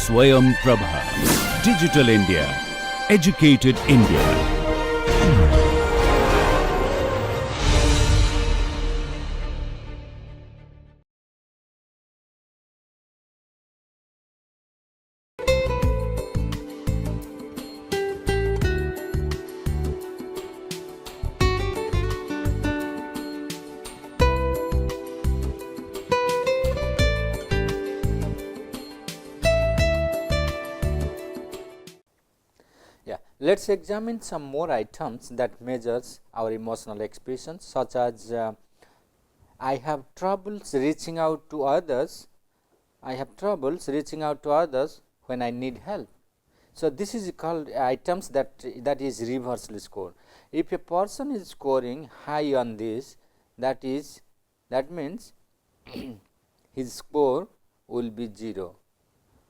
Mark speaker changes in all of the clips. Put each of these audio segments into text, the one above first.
Speaker 1: Swayam Prabha. Digital India. Educated India.
Speaker 2: Let us examine some more items that measures our emotional expressions, such as I have troubles reaching out to others. I have troubles reaching out to others when I need help. So, this is called items that is reversely scored. If a person is scoring high on this, that means his score will be 0.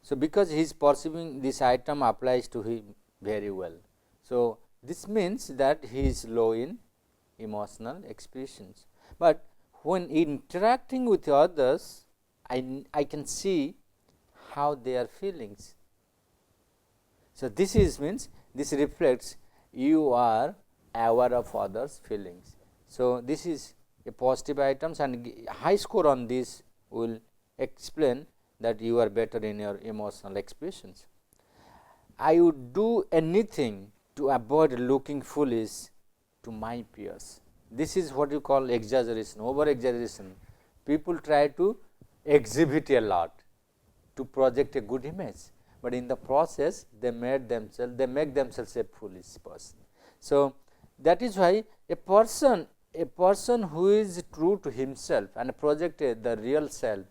Speaker 2: So, because he is perceiving this item applies to him very well. So, this means that he is low in emotional expressions, but when interacting with others, I can see how they are feelings. So, this means this reflects you are aware of others feelings. So, this is a positive items, and high score on this will explain that you are better in your emotional expressions. I would do anything to avoid looking foolish to my peers. This is what you call exaggeration, over exaggeration. People try to exhibit a lot to project a good image, but in the process they make themselves a foolish person. So, that is why a person who is true to himself and project the real self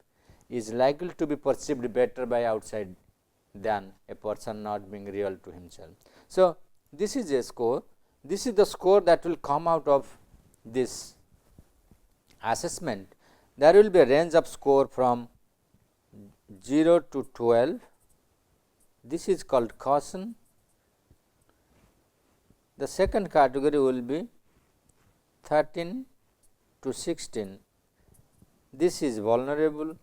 Speaker 2: is likely to be perceived better by outside than a person not being real to himself. So, this is a score. This is the score that will come out of this assessment. There will be a range of score from 0 to 12. This is called caution. The second category will be 13 to 16. This is vulnerable.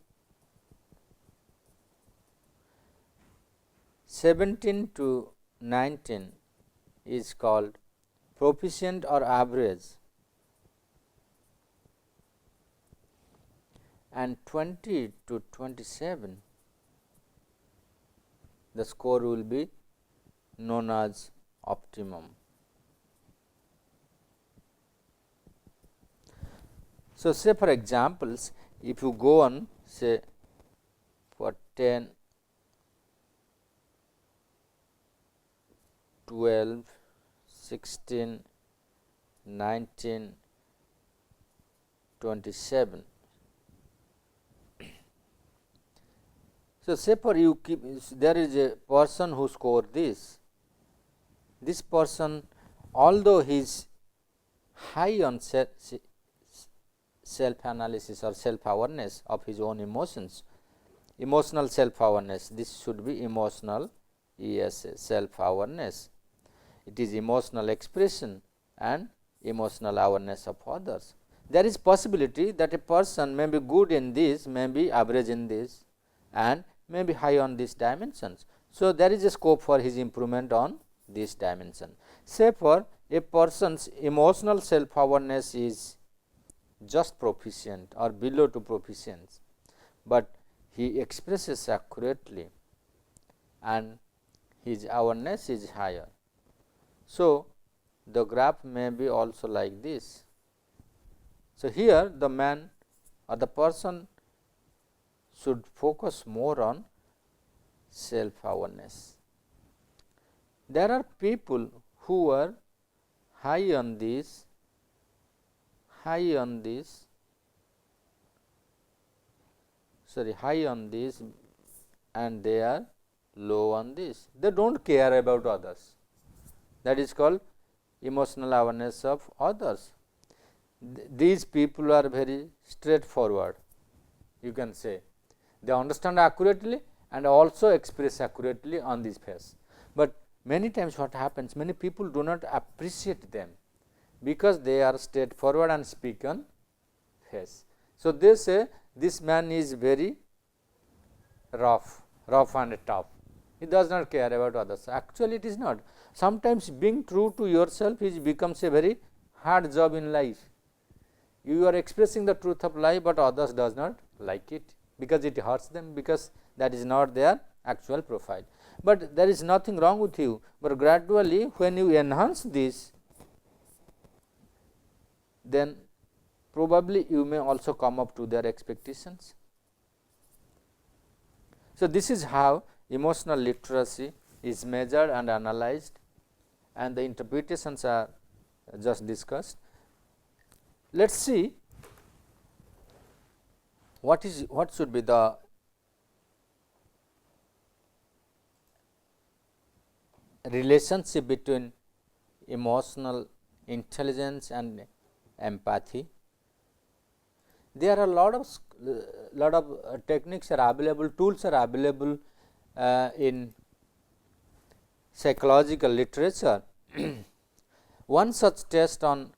Speaker 2: 17 to 19 is called proficient or average, and 20 to 27 the score will be known as optimum. So, say for examples, if you go on say for 10, 12, 16, 19, 27. So, say for you there is a person who scored this. This person, although he is high on self analysis or self awareness of his own emotions, emotional self awareness, this should be emotional self awareness. It is emotional expression and emotional awareness of others. There is possibility that a person may be good in this, may be average in this, and may be high on these dimensions. So, there is a scope for his improvement on this dimension. Say for a person's emotional self awareness is just proficient or below to proficient, but he expresses accurately and his awareness is higher. So, the graph may be also like this. So, here the man or the person should focus more on self awareness. There are people who are high on this, high on this and they are low on this. They do not care about others. That is called emotional awareness of others. These people are very straightforward, you can say. They understand accurately and also express accurately on this phase. But many times what happens, many people do not appreciate them because they are straightforward and speak on face. So, they say this man is very rough and tough. He does not care about others. Actually, it is not. Sometimes being true to yourself is becomes a very hard job in life. You are expressing the truth of life, but others does not like it, because it hurts them, because that is not their actual profile. But there is nothing wrong with you, but gradually when you enhance this, then probably you may also come up to their expectations. So, this is how emotional literacy is measured and analyzed, and the interpretations are just discussed. Let us see what should be the relationship between emotional intelligence and empathy. There are a lot of techniques are available, tools are available in psychological literature. One such test on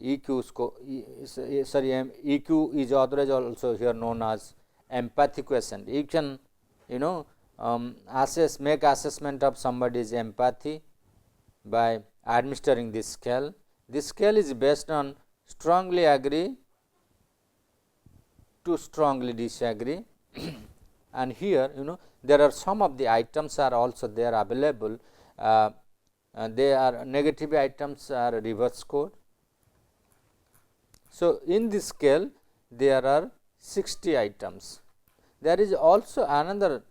Speaker 2: EQ EQ is otherwise also here known as empathy quotient. You can make assessment of somebody's empathy by administering this scale. This scale is based on strongly agree to strongly disagree and here there are some of the items are also there available. They are negative items are reverse scored. So, in this scale there are 60 items. There is also another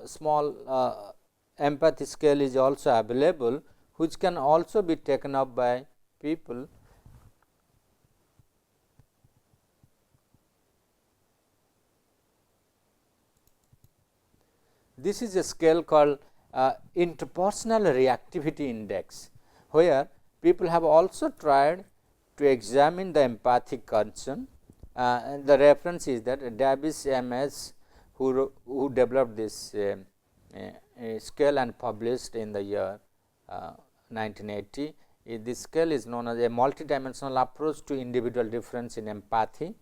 Speaker 2: small empathy scale is also available, which can also be taken up by people. This is a scale called interpersonal reactivity index, where people have also tried to examine the empathic concern. And the reference is that Davis M.S. who developed this scale and published in the year 1980. This scale is known as a multidimensional approach to individual difference in empathy.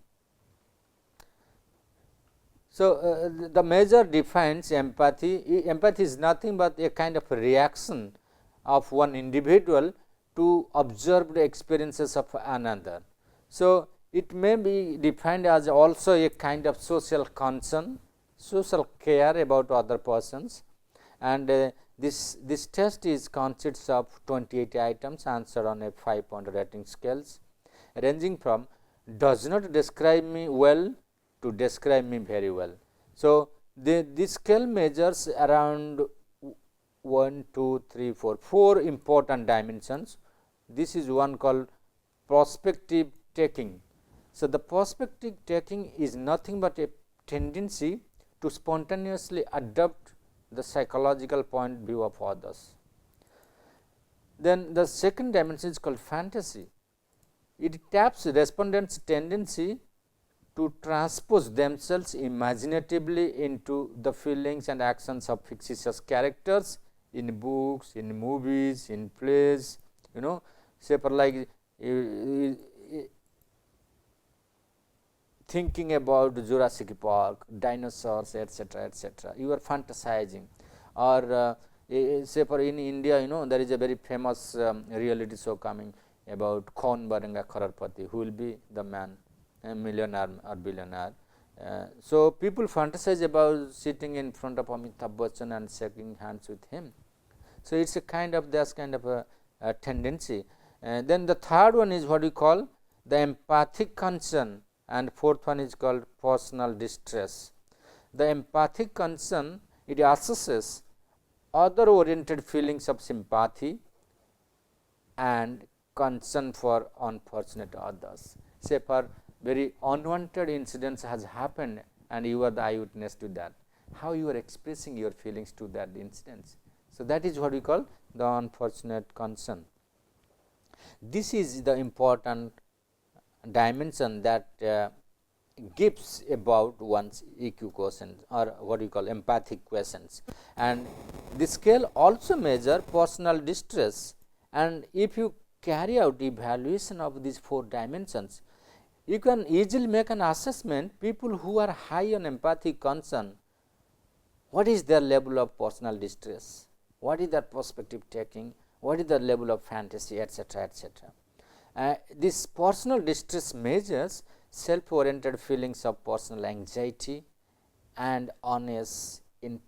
Speaker 2: So, the measure defines empathy. Empathy is nothing but a kind of a reaction of one individual to observed experiences of another. So, it may be defined as also a kind of social concern, social care about other persons, and this test is consists of 28 items answered on a 5-point rating scales, ranging from does not describe me well to describe me very well. So, this scale measures around 4 important dimensions. This is one called perspective taking. So, the perspective taking is nothing but a tendency to spontaneously adopt the psychological point of view of others. Then the second dimension is called fantasy. It taps respondents' tendency to transpose themselves imaginatively into the feelings and actions of fictitious characters in books, in movies, in plays, say for like thinking about Jurassic Park, dinosaurs, etc., etc. You are fantasizing, or say for in India, there is a very famous reality show coming about Kaun Banega Kharorpati, who will be the man, a millionaire or billionaire. So, people fantasize about sitting in front of Amitabh Bachchan and shaking hands with him. So, it is a kind of a tendency. Then the third one is what we call the empathic concern, and fourth one is called personal distress. The empathic concern, it assesses other oriented feelings of sympathy and concern for unfortunate others. Say for very unwanted incidents has happened and you are the eyewitness to that, how you are expressing your feelings to that incidents. So, that is what we call the unfortunate concern. This is the important dimension that gives about one's EQ quotient, or what we call empathic quotients, and this scale also measure personal distress. And if you carry out evaluation of these 4 dimensions, you can easily make an assessment. People who are high on empathic concern what is their level of personal distress, what is their perspective taking, what is the level of fantasy, etc., etc. This personal distress measures self-oriented feelings of personal anxiety and unease in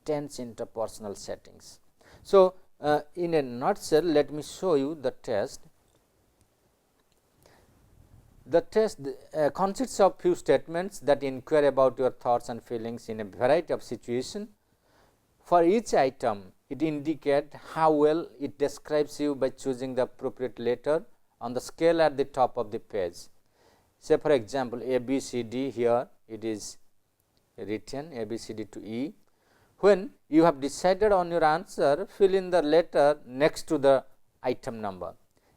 Speaker 2: tense interpersonal settings. So, in a nutshell, let me show you the test. The test consists of few statements that inquire about your thoughts and feelings in a variety of situations. For each item, it indicates how well it describes you by choosing the appropriate letter on the scale at the top of the page. Say for example, A, B, C, D, here it is written A, B, C, D to E. When you have decided on your answer, fill in the letter next to the item number.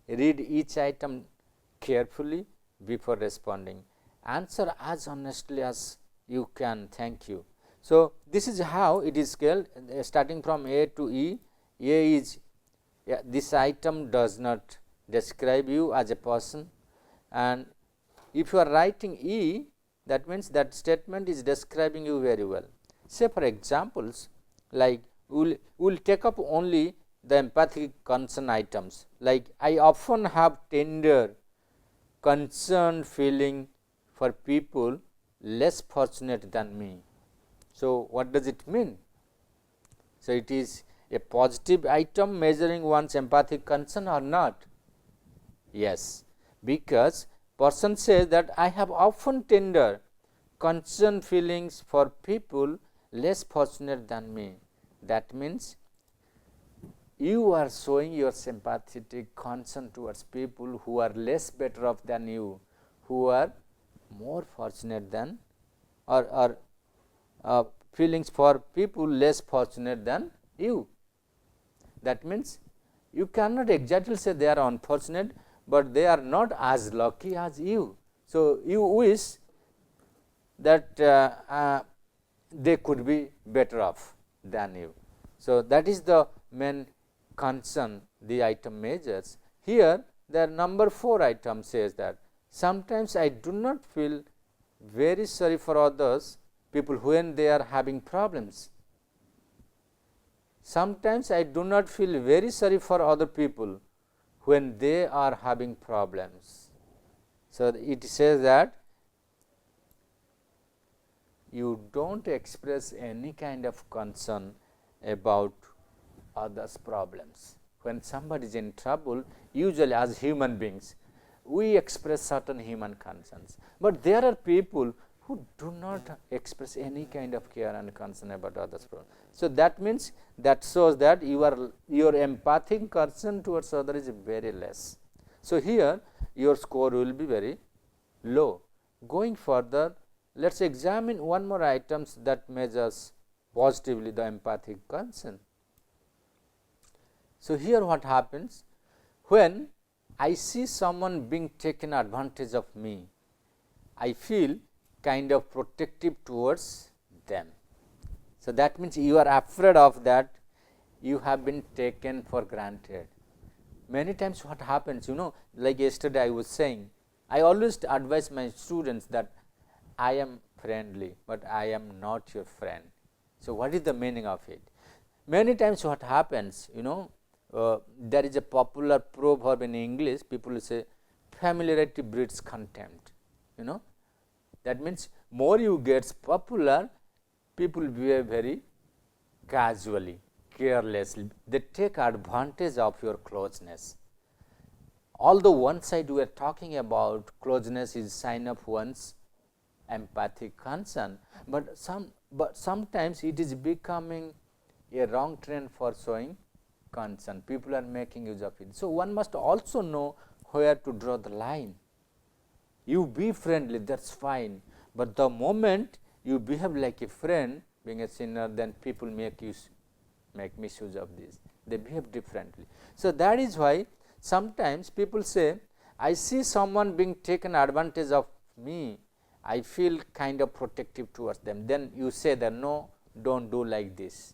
Speaker 2: Read each item carefully before responding. Answer as honestly as you can. Thank you. So, this is how it is scaled, starting from A to E. A is this item does not describe you as a person, and if you are writing E, that means that statement is describing you very well. Say for examples, like we will take up only the empathic concern items, like I often have tender concerned feeling for people less fortunate than me. So, what does it mean? So, it is a positive item measuring one's empathic concern or not? Yes, because person says that I have often tender concerned feelings for people less fortunate than me. That means you are showing your sympathetic concern towards people who are less better off than you, who are more fortunate than, or feelings for people less fortunate than you. That means you cannot exactly say they are unfortunate, but they are not as lucky as you. So, you wish that they could be better off than you. So, that is the main concern the item measures. Here the number 4 item says that sometimes I do not feel very sorry for others people when they are having problems. Sometimes I do not feel very sorry for other people when they are having problems. So, it says that you do not express any kind of concern about others' problems. When somebody is in trouble, usually as human beings, we express certain human concerns, but there are people who do not express any kind of care and concern about others' problems. So, that means that shows that your empathic concern towards others is very less. So, here your score will be very low. Going further, let us examine one more items that measures positively the empathic concern. So, here what happens when I see someone being taken advantage of me, I feel kind of protective towards them. So, that means you are afraid of that you have been taken for granted. Many times what happens, like yesterday I was saying, I always advise my students that I am friendly, but I am not your friend. So, what is the meaning of it? Many times what happens, there is a popular proverb in English, people say familiarity breeds contempt. That means more you get popular, people behave very casually, carelessly, they take advantage of your closeness. Although one side we are talking about closeness is sign of one's empathic concern, but sometimes it is becoming a wrong trend for showing concern. People are making use of it. So, one must also know where to draw the line. You be friendly, that is fine, but the moment you behave like a friend, being a sinner, then people make misuse of this. They behave differently. So, that is why sometimes people say, I see someone being taken advantage of me, I feel kind of protective towards them. Then you say that no, do not do like this.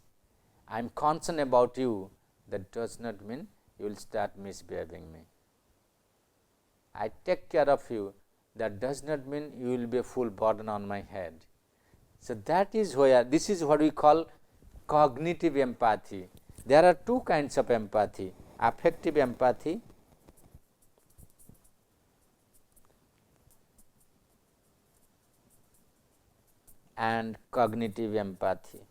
Speaker 2: I am concerned about you. That does not mean you will start misbehaving me. I take care of you. That does not mean you will be a full burden on my head. So, that is where this is what we call cognitive empathy. There are two kinds of empathy, affective empathy and cognitive empathy.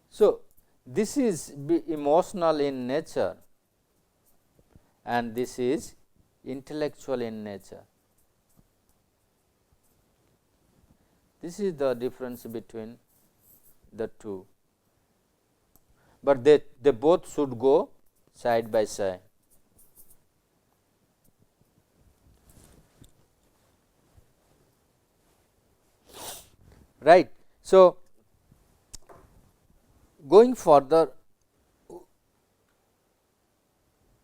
Speaker 2: So, this is emotional in nature and this is intellectual in nature. This is the difference between the two, but they both should go side by side. Right. So, going further,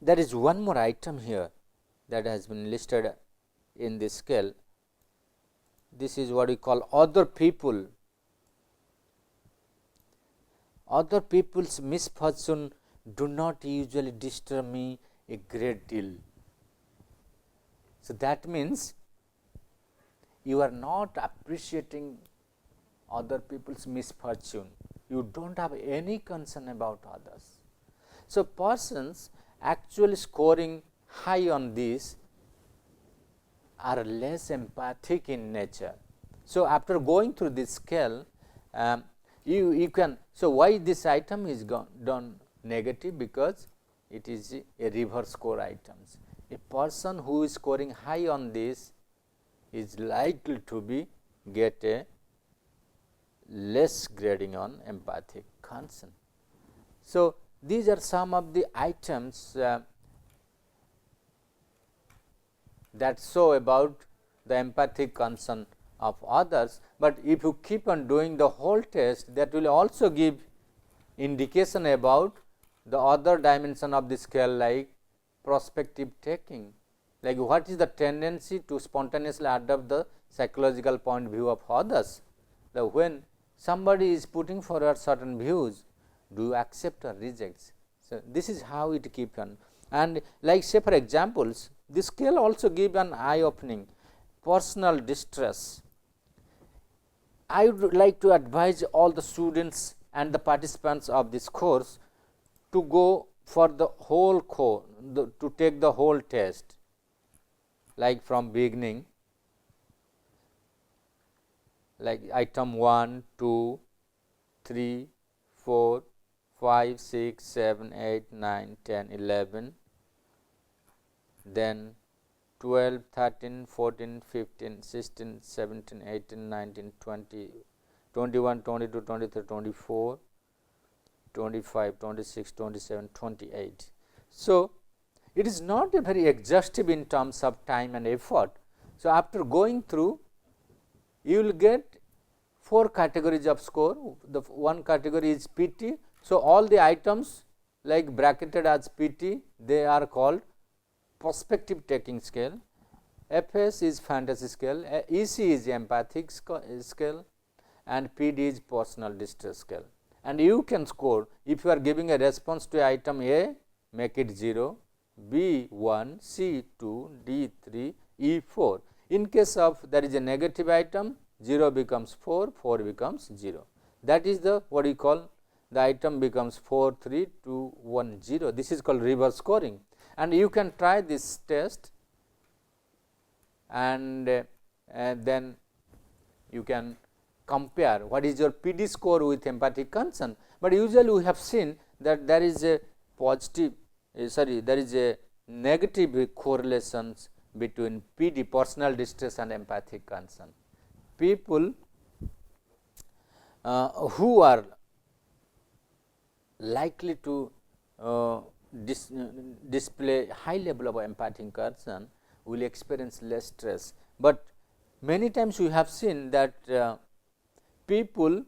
Speaker 2: there is one more item here that has been listed in this scale. This is what we call other people. Other people's misfortune do not usually disturb me a great deal. So, that means you are not appreciating other people's misfortune. You do not have any concern about others. So, persons actually scoring high on this are less empathic in nature. So, after going through this scale, you can, so why this item is done negative? Because it is a reverse score items. A person who is scoring high on this is likely to be get a less grading on empathic concern. So, these are some of the items that show about the empathic concern of others, but if you keep on doing the whole test, that will also give indication about the other dimension of the scale, like prospective taking, like what is the tendency to spontaneously adopt the psychological point of view of others. The when somebody is putting forward certain views, do you accept or reject? So, this is how it keeps on. And like say for examples, this scale also give an eye opening personal distress. I would like to advise all the students and the participants of this course to go for the whole course, to take the whole test, like from beginning, like item 1, 2, 3, 4, 5, 6, 7, 8, 9, 10, 11, then 12, 13, 14, 15, 16, 17, 18, 19, 20, 21, 22, 23, 24, 25, 26, 27, 28. So, it is not a very exhaustive in terms of time and effort. So, after going through, you will get 4 categories of score. The one category is PT. So, all the items like bracketed as PT, they are called prospective taking scale. FS is fantasy scale, EC is empathic scale, and PD is personal distress scale. And you can score, if you are giving a response to item A, make it 0, B 1, C 2, D 3, E 4. In case of there is a negative item, 0 becomes 4, 4 becomes 0. That is the what we call the item becomes 4, 3, 2, 1, 0. This is called reverse scoring. And you can try this test, and then you can compare what is your PD score with empathic concern. But usually we have seen that there is a positive, there is a negative correlations between PD, personal distress, and empathic concern. People who are likely to display high level of empathic concern will experience less stress, but many times we have seen that people,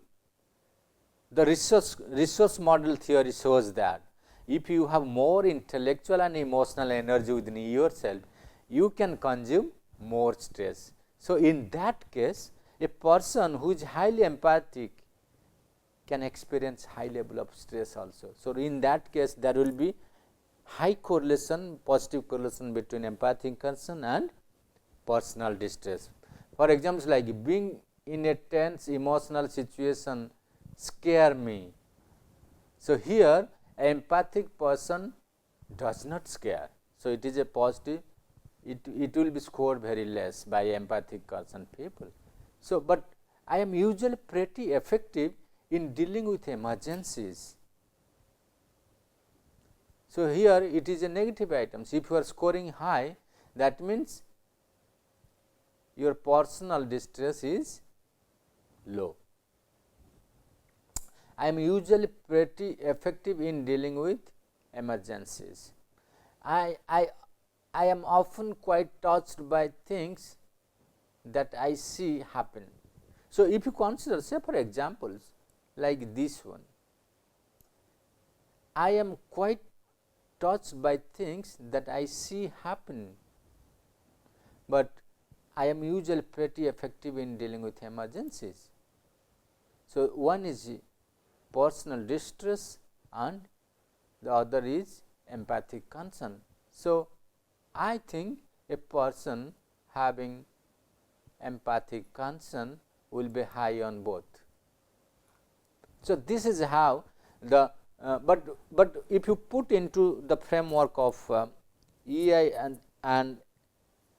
Speaker 2: the resource model theory shows that if you have more intellectual and emotional energy within yourself, you can consume more stress. So, in that case, a person who is highly empathic can experience high level of stress also. So, in that case there will be high correlation, positive correlation between empathic concern and personal distress. For example, like being in a tense emotional situation scare me. So, here an empathic person does not scare. So, it is a positive, it will be scored very less by empathic concerned people. So, but I am usually pretty effective in dealing with emergencies. So, here it is a negative items. If you are scoring high, that means your personal distress is low. I am usually pretty effective in dealing with emergencies. I am often quite touched by things that I see happen. So, if you consider, say for examples like this one, I am quite touched by things that I see happen, but I am usually pretty effective in dealing with emergencies. So, one is personal distress and the other is empathic concern. So, I think a person having empathic concern will be high on both. So, this is how the but if you put into the framework of EI and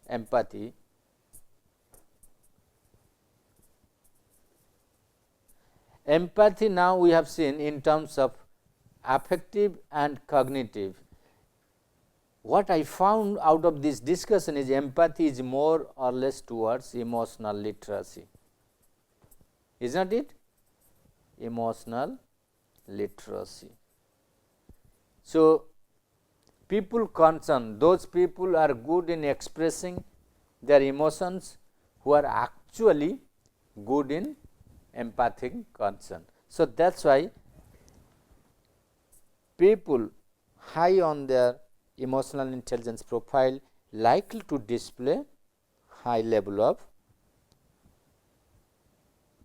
Speaker 2: empathy, empathy now we have seen in terms of affective and cognitive. What I found out of this discussion is empathy is more or less towards emotional literacy, is not it? Emotional literacy. So, people concerned, those people are good in expressing their emotions who are actually good in empathic concern. So, that is why people high on their emotional intelligence profile likely to display high level of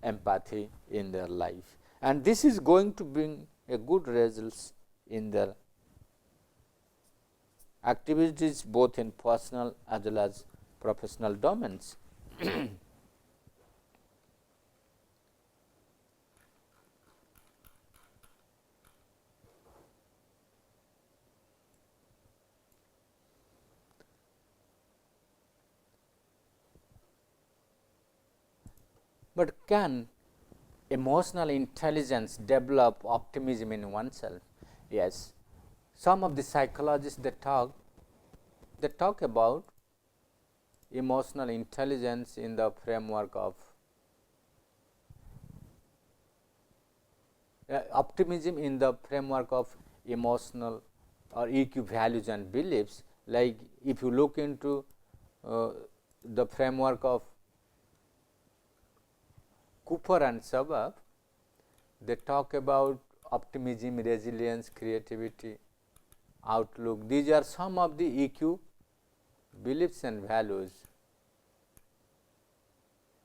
Speaker 2: empathy in their life, and this is going to bring a good results in their activities both in personal as well as professional domains. But can emotional intelligence develop optimism in oneself? Yes, some of the psychologists they talk about emotional intelligence in the framework of optimism in the framework of emotional or EQ values and beliefs. Like if you look into the framework of Cooper and Sabah, they talk about optimism, resilience, creativity, outlook. These are some of the EQ beliefs and values.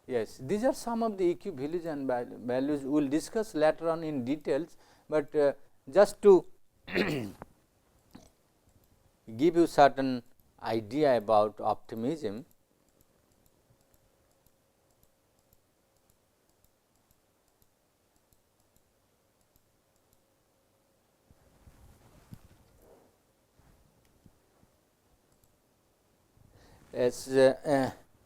Speaker 2: Yes, these are some of the EQ values and values we will discuss later on in details, but just to give you certain idea about optimism. Yes,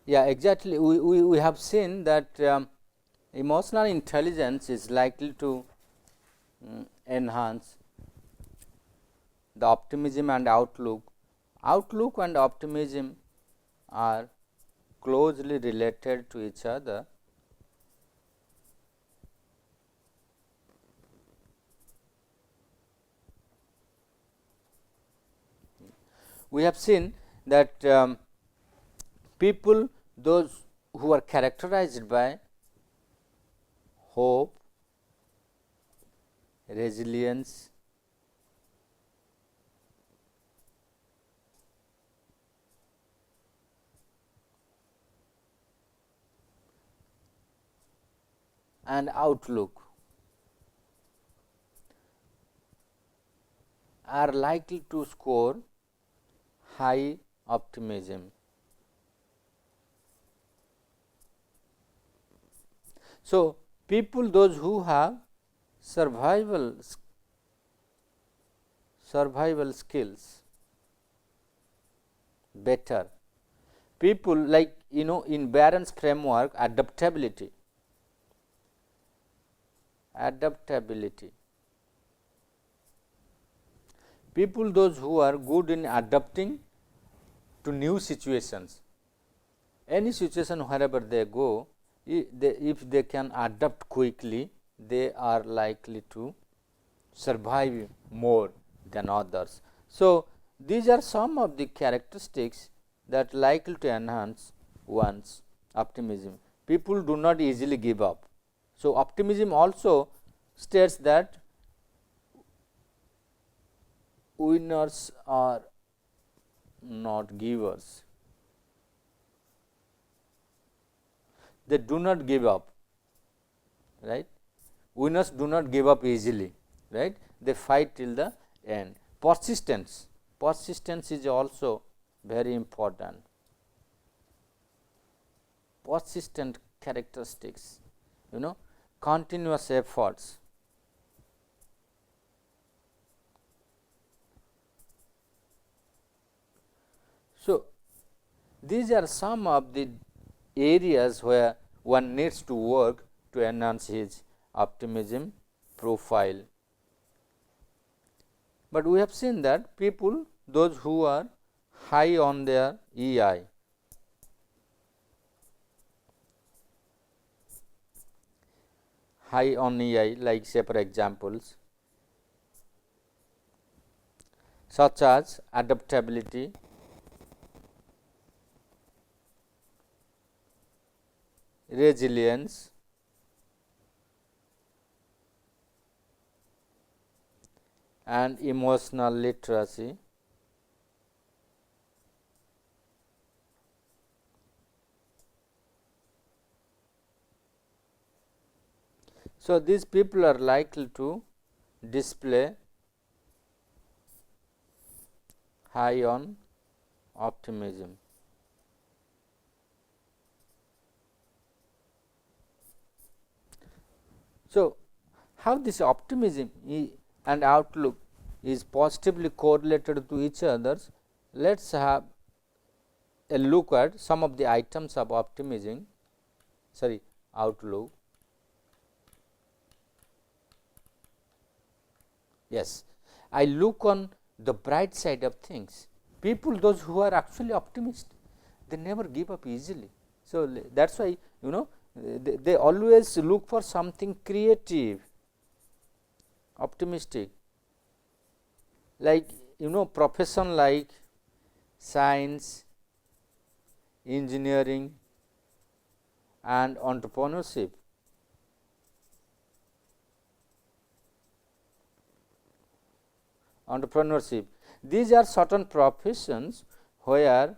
Speaker 2: yeah, exactly. We have seen that emotional intelligence is likely to enhance the optimism and outlook. Outlook and optimism are closely related to each other. We have seen that people, those who are characterized by hope, resilience, and outlook, are likely to score high optimism. So, people those who have survival skills better, people like in Barron's framework, adaptability, people those who are good in adapting to new situations, any situation wherever they go, if they can adapt quickly, they are likely to survive more than others. So, these are some of the characteristics that likely to enhance one's optimism. People do not easily give up. So, optimism also states that winners are not givers. They do not give up, right? Winners do not give up easily, right? They fight till the end. Persistence is also very important. Persistent characteristics, continuous efforts. So, these are some of the areas where one needs to work to enhance his optimism profile. But we have seen that people, those who are high on their EI, like say for examples such as adaptability, resilience, and emotional literacy. So, these people are likely to display high on optimism. So, how this optimism and outlook is positively correlated to each other, let us have a look at some of the items of outlook. Yes, I look on the bright side of things. People those who are actually optimistic, they never give up easily. So, that is why they always look for something creative, optimistic, like profession like science, engineering and entrepreneurship. These are certain professions where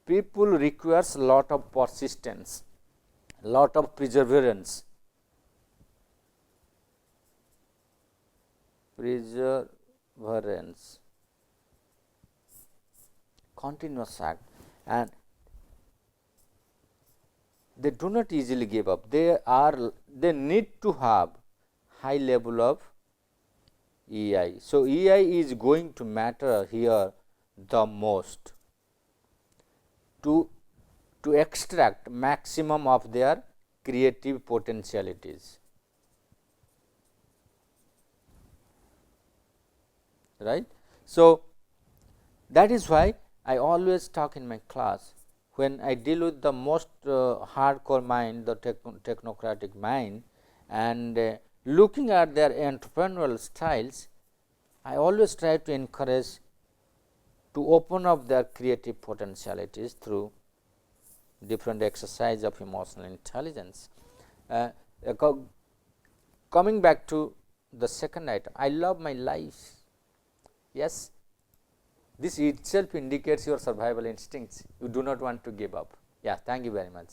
Speaker 2: people requires lot of persistence, lot of perseverance, continuous act, and they do not easily give up. They need to have high level of EI. So, EI is going to matter here the most to extract maximum of their creative potentialities, right. So, that is why I always talk in my class, when I deal with the most hardcore mind, the technocratic mind, and looking at their entrepreneurial styles, I always try to encourage to open up their creative potentialities through different exercise of emotional intelligence. Coming back to the second item, I love my life. Yes, this itself indicates your survival instincts. You do not want to give up. Yeah, thank you very much.